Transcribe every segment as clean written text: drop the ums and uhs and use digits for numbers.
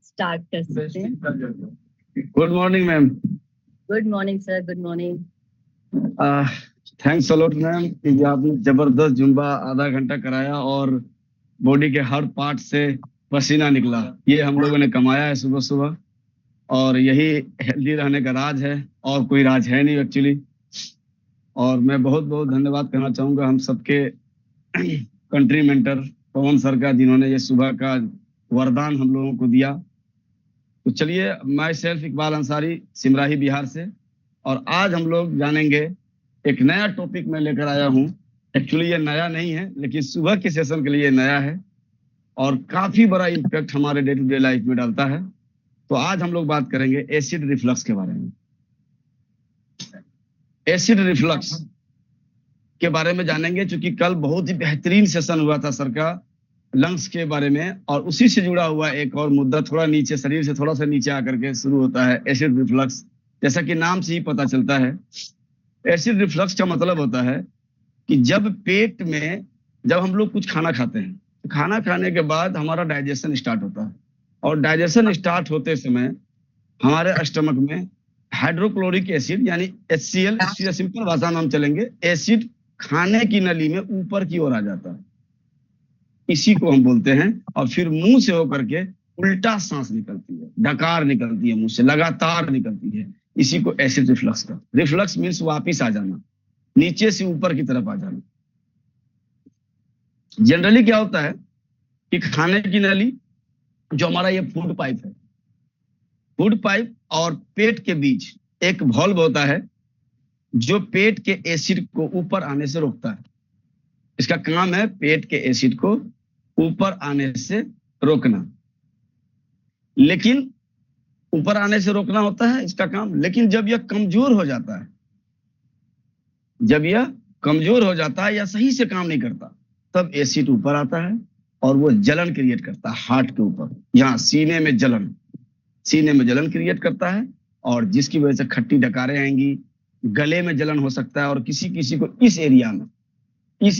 Start कर सकते हैं। Good morning ma'am. Good morning sir, good morning. Thanks a lot ma'am कि आपने जबरदस्त जुम्बा आधा घंटा कराया और बॉडी के हर पार्ट से पसीना निकला। ये हम लोगों ने कमाया है सुबह सुबह, और यही हेल्दी रहने का राज है, और कोई राज है नहीं एक्चुअली। और मैं बहुत बहुत धन्यवाद करना चाहूंगा हम सबके कंट्री मेंटर पवन सर का, जिन्होंने ये सुबह का वरदान हम लोगों को दिया। तो चलिए, माई सेल्फ इकबाल अंसारी, सिमराही बिहार से, और आज हम लोग जानेंगे एक नया टॉपिक मैं लेकर आया हूँ। एक्चुअली ये नया नहीं है, लेकिन सुबह के सेशन के लिए नया है और काफी बड़ा इम्पैक्ट हमारे डे टू डे लाइफ में डालता है। तो आज हम लोग बात करेंगे एसिड रिफ्लक्स के बारे में। एसिड रिफ्लक्स के बारे में जानेंगे, क्योंकि कल बहुत ही बेहतरीन सेशन हुआ था सर का लंग्स के बारे में, और उसी से जुड़ा हुआ एक और मुद्दा थोड़ा नीचे, शरीर से थोड़ा सा नीचे आकर के शुरू होता है एसिड रिफ्लक्स। जैसा कि नाम से ही पता चलता है, एसिड रिफ्लक्स का मतलब होता है कि जब पेट में, जब हम लोग कुछ खाना खाते हैं, तो खाना खाने के बाद हमारा डाइजेशन स्टार्ट होता है, और डाइजेशन स्टार्ट होते समय हमारे स्टमक में हाइड्रोक्लोरिक एसिड यानी HCl, सिंपल भाषा में हम चलेंगे, एसिड खाने की नली में ऊपर की ओर आ जाता है। इसी को हम बोलते हैं, और फिर मुंह से होकर के उल्टा सांस निकलती है, डकार निकलती है, मुंह से लगातार निकलती है। इसी को एसिड रिफ्लक्स का, रिफ्लक्स मीन्स वापिस आ जाना, नीचे से ऊपर की तरफ आ जाना। जनरली क्या होता है कि खाने की नली, जो हमारा ये फूड पाइप है, फूड पाइप और पेट के बीच एक वॉल्व होता है जो पेट के एसिड को ऊपर आने से रोकता है। इसका काम है पेट के एसिड को ऊपर आने से रोकना। लेकिन ऊपर आने से रोकना होता है इसका काम, लेकिन जब यह कमजोर हो जाता है, जब यह कमजोर हो जाता है या सही से काम नहीं करता, तब एसिड ऊपर आता है और वो जलन क्रिएट करता है हार्ट के ऊपर, यहाँ सीने में जलन, सीने में जलन क्रिएट करता है, और जिसकी वजह से खट्टी डकारें आएंगी, गले में जलन हो सकता है, और किसी किसी को इस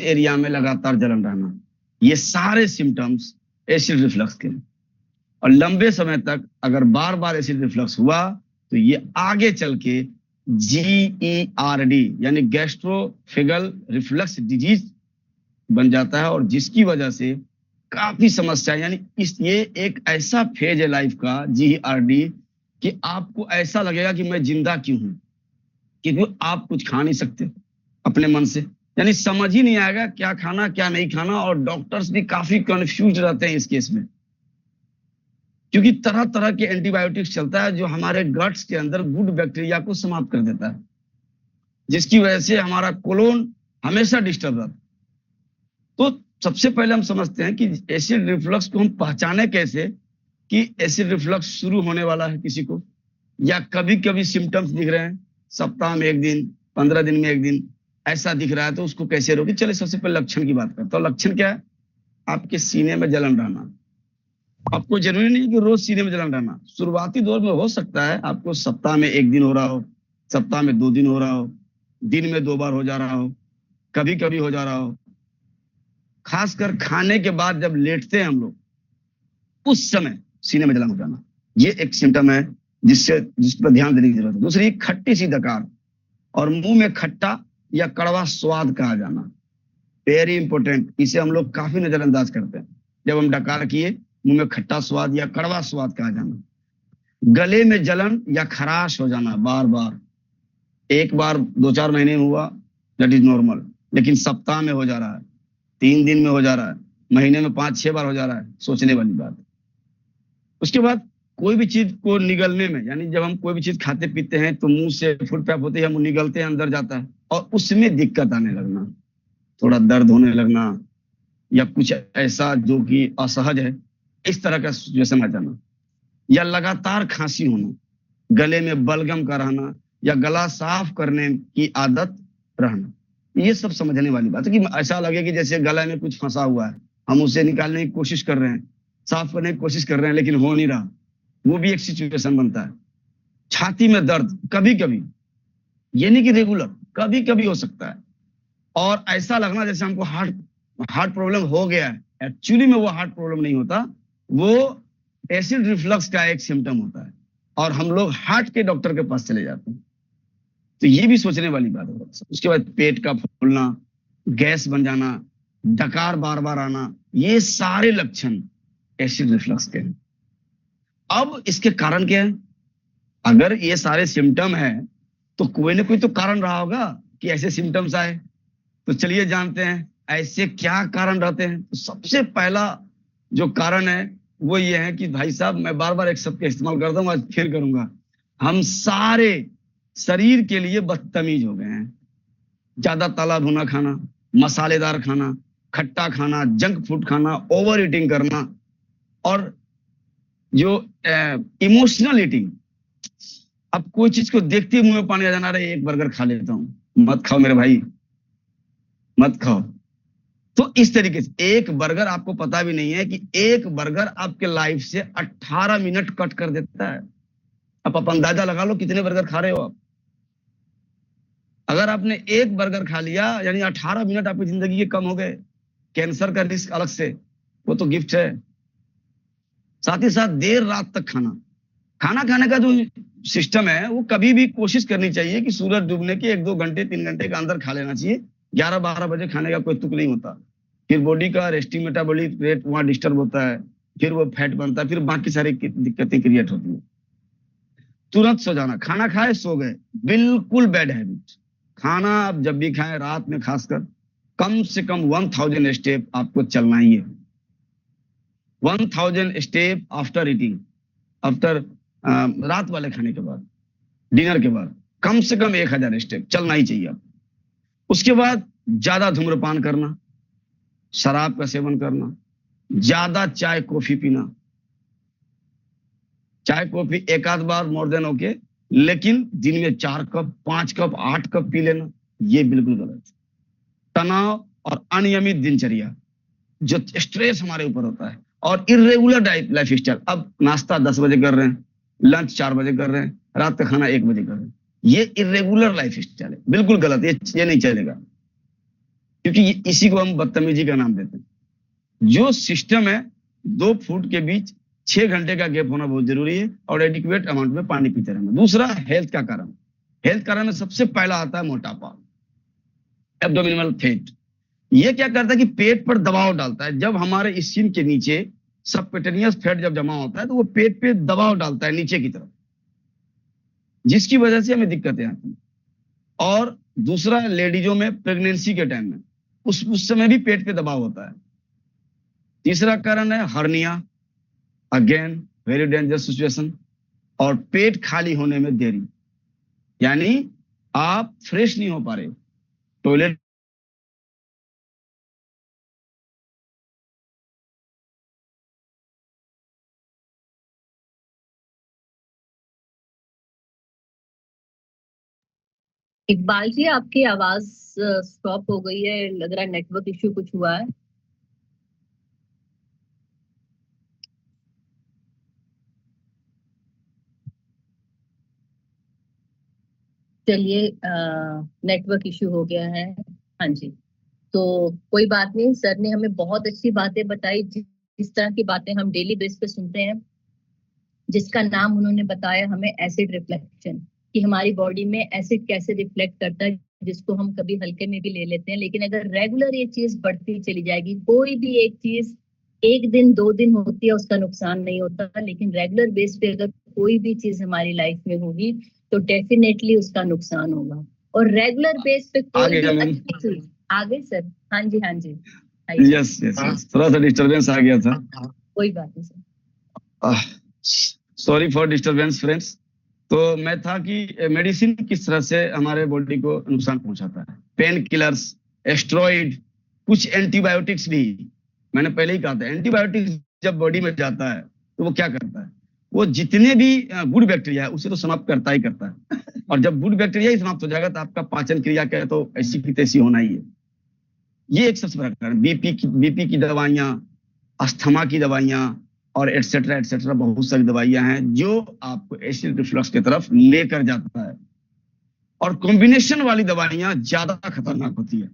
एरिया में लगातार जलन रहना। ये सारे सिम्टम्स एसिड रिफ्लक्स के। और लंबे समय तक अगर बार बार एसिड रिफ्लक्स हुआ तो ये आगे चल के GERD यानी गैस्ट्रोफेगल रिफ्लक्स डिजीज बन जाता है, और जिसकी वजह से काफी समस्या, यानी ये एक ऐसा फेज है लाइफ का GERD कि आपको ऐसा लगेगा कि मैं जिंदा क्यों हूं, क्योंकि आप कुछ खा नहीं सकते अपने मन से, यानी समझ ही नहीं आएगा क्या खाना क्या नहीं खाना। और डॉक्टर्स भी काफी कंफ्यूज रहते हैं इस केस में, क्योंकि तरह तरह के एंटीबायोटिक्स चलता है जो हमारे गट्स के अंदर गुड बैक्टीरिया को समाप्त कर देता है, जिसकी वजह से हमारा कोलोन हमेशा डिस्टर्ब रहता है। तो सबसे पहले हम समझते हैं कि एसिड रिफ्लक्स को हम पहचाने कैसे, कि एसिड रिफ्लक्स शुरू होने वाला है किसी को, या कभी कभी सिम्टम्स दिख रहे हैं, सप्ताह में एक दिन, 15 दिन में एक दिन ऐसा दिख रहा है, तो उसको कैसे रोके। चलिए सबसे पहले लक्षण की बात करते हैं। तो लक्षण क्या है? आपके सीने में जलन रहना। आपको जरूरी नहीं कि रोज सीने में जलन रहना, शुरुआती दौर में हो सकता है आपको सप्ताह में एक दिन हो रहा हो, सप्ताह में 2 दिन हो रहा हो, दिन में 2 बार हो जा रहा हो, कभी कभी हो जा रहा हो। खासकर खाने के बाद जब लेटते हैं हम लोग, उस समय सीने में जलन हो जाना, ये एक सिम्टम है जिस पर ध्यान देने की जरूरत है। दूसरी, खट्टी सी डकार और मुंह में खट्टा या कड़वा स्वाद का आ जाना, वेरी इंपॉर्टेंट। इसे हम लोग काफी नजरअंदाज करते हैं। जब हम डकार किए, मुंह में खट्टा स्वाद या कड़वा स्वाद का आ जाना। गले में जलन या खराश हो जाना बार बार, एक बार 2-4 महीने में हुआ, दैट इज नॉर्मल, लेकिन सप्ताह में हो जा रहा है, 3 दिन में हो जा रहा है, महीने में 5-6 बार हो जा रहा है, सोचने वाली बात। उसके बाद कोई भी चीज को निगलने में, यानी जब हम कोई भी चीज खाते पीते हैं तो मुंह से फूड पैप होते ही हम निगलते हैं, अंदर जाता है, और उसमें दिक्कत आने लगना, थोड़ा दर्द होने लगना, या कुछ ऐसा जो कि असहज है, इस तरह का सिचुएशन आ जाना, या लगातार खांसी होना, गले में बलगम का रहना, या गला साफ करने की आदत रहना। ये सब समझने वाली बात है कि ऐसा लगे कि जैसे गला में कुछ फंसा हुआ है, हम उसे निकालने की कोशिश कर रहे हैं, साफ करने की कोशिश कर रहे हैं, लेकिन हो नहीं रहा, वो भी एक सिचुएशन बनता है। छाती में दर्द कभी कभी, ये नहीं कि रेगुलर, कभी कभी हो सकता है, और ऐसा लगना जैसे हमको हार्ट प्रॉब्लम हो गया है, एक्चुअली में वो हार्ट प्रॉब्लम नहीं होता, वो एसिड रिफ्लक्स का एक सिम्टम होता है, और हम लोग हार्ट के डॉक्टर के पास चले जाते हैं। तो ये भी सोचने वाली बात है। उसके बाद पेट का फूलना, गैस बन जाना, डकार बार बार आना, ये सारे लक्षण एसिड रिफ्लक्स के हैं। अब इसके कारण क्या है? अगर ये सारे सिम्टम है तो कोई ना कोई तो कारण रहा होगा कि ऐसे सिम्टम्स आए। तो चलिए जानते हैं ऐसे क्या कारण रहते हैं। तो सबसे पहला जो कारण है वो ये है कि भाई साहब, मैं बार बार एक शब्द का इस्तेमाल करता हूँ, आज फिर करूंगा, हम सारे शरीर के लिए बदतमीज हो गए हैं। ज्यादा तला भुना खाना, मसालेदार खाना, खट्टा खाना, जंक फूड खाना, ओवर ईटिंग करना, और जो इमोशनल ईटिंग। अब कोई चीज को देखते ही मुंह में पानी आ जाना, रहे एक बर्गर खा लेता हूँ। मत खाओ मेरे भाई, मत खाओ। तो इस तरीके से एक बर्गर, आपको पता भी नहीं है कि एक बर्गर आपके लाइफ से 18 मिनट कट कर देता है। अब आप अंदाजा लगा लो कितने बर्गर खा रहे हो आप। अगर आपने एक बर्गर खा लिया यानी 18 मिनट आपकी जिंदगी के कम हो गए। कैंसर का रिस्क अलग से, वो तो गिफ्ट है। साथ ही साथ देर रात तक खाना, खाना खाने का जो सिस्टम है वो कभी भी कोशिश करनी चाहिए कि सूरज डूबने के 1-2 घंटे 3 घंटे के अंदर खा लेना चाहिए। 11-12 बजे खाने का कोई तुक नहीं होता। फिर बॉडी का रेस्टिंग मेटाबॉलिक रेट वहां डिस्टर्ब होता है, फिर वो फैट बनता है, फिर बाकी सारी दिक्कतें क्रिएट होती है। तुरंत सो जाना, खाना खाए सो गए, बिल्कुल बैड हैबिट। खाना आप जब भी खाएं, रात में खासकर, कम से कम 1000 स्टेप आपको चलना ही है। 1000 स्टेप आफ्टर ईटिंग, आफ्टर रात वाले खाने के बाद, डिनर के बाद कम से कम 1000 स्टेप चलना ही चाहिए आपको। उसके बाद ज्यादा धूम्रपान करना, शराब का सेवन करना, ज्यादा चाय कॉफी पीना। चाय कॉफी एक आध बार मोर देन ओके, लेकिन दिन में 4 कप 5 कप 8 कप पी लेना, ये बिल्कुल गलत है। तनाव और अनियमित दिनचर्या, जो स्ट्रेस हमारे ऊपर होता है, और इरेगुलर लाइफ स्टाइल। अब नाश्ता 10 बजे कर रहे हैं, लंच 4 बजे कर रहे हैं, रात का खाना 1 बजे कर रहे हैं, ये इरेगुलर लाइफ स्टाइल है, बिल्कुल गलत। ये नहीं चलेगा, क्योंकि इसी को हम बदतमीजी का नाम देते हैं। जो सिस्टम है, 2 फूड के बीच 6 घंटे का गैप होना बहुत जरूरी है, और एडिक्वेट अमाउंट में पानी पीते रहना। दूसरा, हेल्थ का कारण। हेल्थ कारण में सबसे पहला आता है मोटापा, एब्डोमिनल फैट। ये क्या करता है कि पेट पर दबाव डालता है। जब हमारे स्किन के नीचे सबक्यूटेनियस फैट जब जमा होता है तो वो पेट पे दबाव डालता है नीचे की तरफ, जिसकी वजह से हमें दिक्कतें आती हैं। और दूसरा, लेडीजों में प्रेगनेंसी के टाइम में उस समय भी पेट पे दबाव होता है। तीसरा कारण है hernia, again very dangerous situation. और पेट खाली होने में देरी, यानी आप फ्रेश नहीं हो पा रहे, टॉयलेट इकबाल जी, आपकी आवाज स्टॉप हो गई है, लग रहा है नेटवर्क इश्यू कुछ हुआ है। चलिए, नेटवर्क इश्यू हो गया है। हाँ जी, तो कोई बात नहीं। सर ने हमें बहुत अच्छी बातें बताई, जिस तरह की बातें हम डेली बेस पे सुनते हैं, जिसका नाम उन्होंने बताया हमें एसिड रिफ्लेक्शन, कि हमारी बॉडी में एसिड कैसे रिफ्लेक्ट करता है, जिसको हम कभी हल्के में भी ले लेते हैं। लेकिन अगर रेगुलर ये चीज बढ़ती चली जाएगी, कोई भी एक चीज 1 दिन 2 दिन होती है उसका नुकसान नहीं होता, लेकिन रेगुलर बेस पे अगर कोई भी चीज हमारी लाइफ में होगी तो डेफिनेटली उसका नुकसान होगा। और रेगुलर बेस पे कोई आगे भी मैम। अच्छी चीज। आगे सर? हाँ जी, हाँ जी, यस यस, थोड़ा सा डिस्टरबेंस आ गया था। कोई बात नहीं sir. Sorry for disturbance friends. तो मैं था कि मेडिसिन किस तरह से हमारे बॉडी को नुकसान पहुंचाता है। पेन किलर्स, एस्टेरॉइड, कुछ एंटीबायोटिक्स भी। मैंने पहले ही कहा था, एंटीबायोटिक्स जब बॉडी में जाता है तो वो क्या करता है, वो जितने भी गुड बैक्टीरिया है उसे तो समाप्त करता ही करता है। और जब गुड बैक्टीरिया ही समाप्त हो जाएगा तो आपका पाचन क्रिया क्या है, तो ऐसी की तैसी होना ही है। ये एक सबसे बड़ा कारण। बीपी की दवाइयां, अस्थमा की दवाइयां, और एटसेट्रा बहुत सारी दवाइयां हैं जो आपको एसिड रिफ्लक्स की तरफ लेकर जाता है। और कॉम्बिनेशन वाली दवाइयां ज्यादा खतरनाक होती है।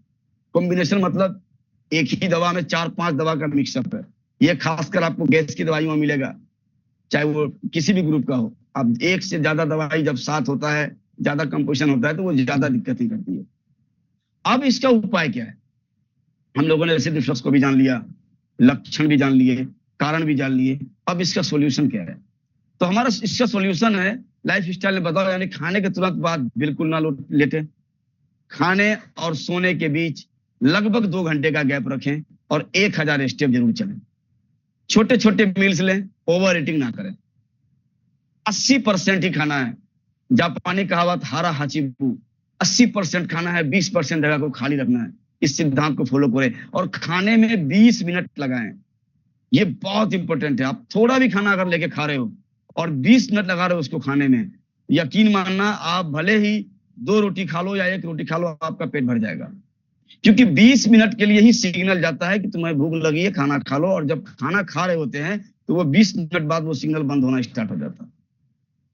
कॉम्बिनेशन मतलब एक ही दवा में 4-5 दवा का मिक्सअप है। ये खासकर आपको गैस की दवाइयों में मिलेगा, चाहे वो किसी भी ग्रुप का हो। अब एक से ज्यादा दवाई जब साथ होता है, ज्यादा कंपोजिशन होता है, तो वो ज्यादा दिक्कत ही करती है। अब इसका उपाय क्या है? हम लोगों ने एसिड रिफ्लक्स को भी जान लिया, लक्षण भी जान लिए, कारण भी जान लिए। अब इसका सॉल्यूशन क्या है? तो हमारा इसका सॉल्यूशन है लाइफ स्टाइल में बदलाव, यानी खाने के तुरंत बाद बिल्कुल ना लेटे, खाने और सोने के बीच लगभग 2 घंटे का गैप रखें और 1000 स्टेप जरूर चलें। छोटे छोटे मील्स लें, ओवर ईटिंग ना करें। 80% ही खाना है। जापानी कहावत हारा हाचिबू, 80% खाना है, 20% जगह को खाली रखना है। इस सिद्धांत को फॉलो करें और खाने में 20 मिनट लगाएं। ये बहुत इंपॉर्टेंट है। आप थोड़ा भी खाना अगर लेके खा रहे हो और 20 मिनट लगा रहे हो उसको खाने में, यकीन मानना आप भले ही 2 रोटी खा लो या 1 रोटी खा लो, आपका पेट भर जाएगा। क्योंकि 20 मिनट के लिए ही सिग्नल जाता है कि तुम्हें भूख लगी है, खाना खा लो। और जब खाना खा रहे होते हैं तो वो 20 मिनट बाद वो सिग्नल बंद होना स्टार्ट हो जाता है।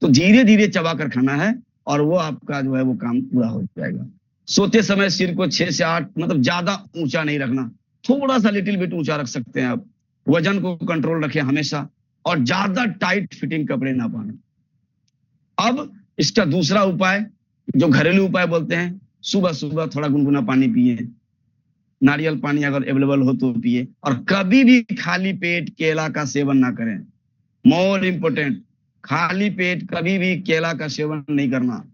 तो धीरे धीरे चबा कर खाना है और वो आपका जो है वो काम पूरा हो जाएगा। सोते समय सिर को 6 से 8, मतलब ज्यादा ऊंचा नहीं रखना, थोड़ा सा लिटिल बिट ऊंचा रख सकते हैं आप। वजन को कंट्रोल रखें हमेशा और ज्यादा टाइट फिटिंग कपड़े ना पहने। अब इसका दूसरा उपाय, जो घरेलू उपाय बोलते हैं, सुबह सुबह थोड़ा गुनगुना पानी पिए, नारियल पानी अगर अवेलेबल हो तो पिए, और कभी भी खाली पेट केला का सेवन ना करें। मोर इंपोर्टेंट, खाली पेट कभी भी केला का सेवन नहीं करना।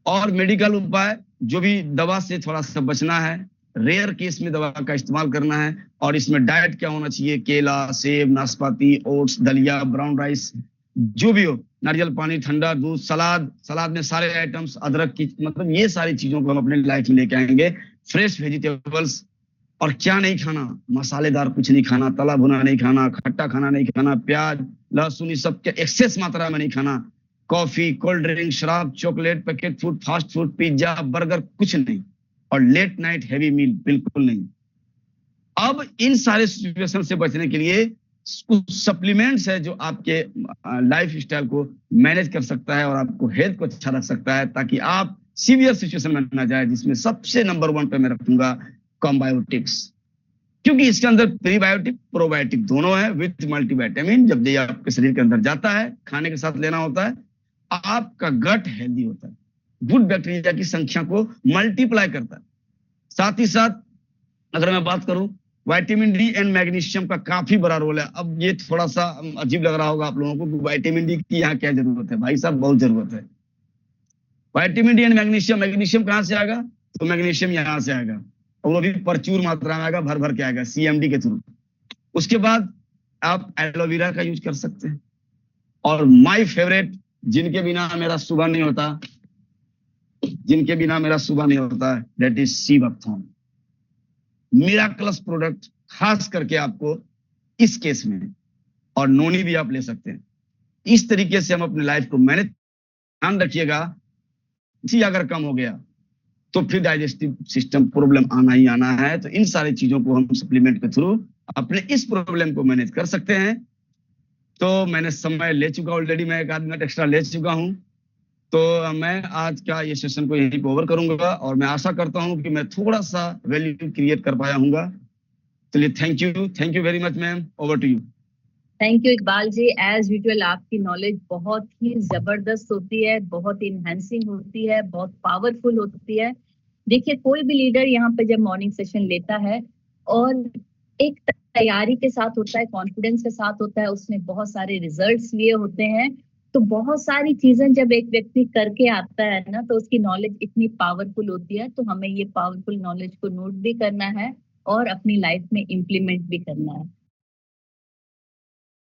और मेडिकल उपाय, जो भी दवा से थोड़ा सा बचना है, रेयर केस में दवा का इस्तेमाल करना है। और इसमें डाइट क्या होना चाहिए? केला, सेब, नाशपाती, ओट्स, दलिया, ब्राउन राइस, जो भी हो, नारियल पानी, ठंडा दूध, सलाद, सलाद में सारे आइटम्स, अदरक की, मतलब ये सारी चीजों को हम अपने लाइफ में लेके आएंगे। Fresh vegetables. और क्या नहीं खाना? मसालेदार कुछ नहीं खाना, तला भुना नहीं खाना, खट्टा खाना नहीं खाना, प्याज, लहसुन, ये सब के एक्सेस मात्रा में नहीं खाना। कॉफी, कोल्ड ड्रिंक, शराब, chocolate, packet food, fast food, pizza, burger, कुछ नहीं। और लेट नाइट हैवी मील बिल्कुल नहीं। अब इन सारे सिचुएशन से बचने के लिए कुछ सप्लीमेंट्स है जो आपके लाइफ स्टाइल को मैनेज कर सकता है और आपको हेल्थ को अच्छा रख सकता है, ताकि आप सीवियर सिचुएशन में ना जाए। जिसमें सबसे नंबर 1 पे मैं रखूंगा कॉम्बायोटिक्स, क्योंकि इसके अंदर प्रीबायोटिक प्रोबायोटिक दोनों है विथ मल्टीविटामिन। जब ये आपके शरीर के अंदर जाता है, खाने के साथ लेना होता है, आपका गट हेल्दी होता है, गुड बैक्टीरिया की संख्या को मल्टीप्लाई करता है। साथ ही साथ अगर मैं बात करूं, विटामिन डी एंड मैग्नीशियम का काफी बड़ा रोल है। अब ये थोड़ा सा अजीब लग रहा होगा आप लोगों को कि विटामिन डी की यहाँ क्या जरूरत है? भाई साहब, बहुत जरूरत है। Vitamin D and magnesium, magnesium कहां से आएगा? तो मैग्नीशियम यहां से आएगा, और वो भी प्रचुर मात्रा में आएगा, भर भर के आएगा, सीएमडी के थ्रू। उसके बाद आप एलोवेरा का यूज कर सकते हैं। और माय फेवरेट, जिनके बिना मेरा सुबह नहीं होता, जिनके बिना मेरा सुबह नहीं होता, that is sea buckthorn. Miraculous product, खास करके आपको इस केस में। और नोनी भी आप ले सकते हैं। इस तरीके से हम अपनी लाइफ को मैनेज। ध्यान रखिएगा, जी अगर कम हो गया तो फिर डाइजेस्टिव सिस्टम प्रॉब्लम आना ही आना है। तो इन सारी चीजों को हम सप्लीमेंट के थ्रू अपने इस प्रॉब्लम को मैनेज कर सकते हैं। तो मैंने समय ले चुका ऑलरेडी, मैं 1 आध मिनट एक्स्ट्रा ले चुका हूं। तो मैं आज का ये सेशन को यहीं पे ओवर करूंगा, और मैं आशा करता हूं कि मैं थोड़ा सा वैल्यू क्रिएट कर पाया हूंगा। चलिए, thank you very much ma'am, over to you. Thank you Iqbal ji. As usual आपकी नॉलेज बहुत ही जबरदस्त होती है, बहुत इनहेंसिंग होती है, बहुत पावरफुल होती है। देखिए, कोई भी लीडर यहाँ पे जब मॉर्निंग सेशन लेता है और एक तैयारी के साथ होता है, कॉन्फिडेंस के साथ होता है, उसने बहुत सारे रिजल्ट्स लिए होते हैं, तो बहुत सारी चीजें जब एक व्यक्ति करके आता है ना, तो उसकी नॉलेज इतनी पावरफुल होती है। तो हमें ये पावरफुल नॉलेज को नोट भी करना है और अपनी लाइफ में इम्प्लीमेंट भी करना है।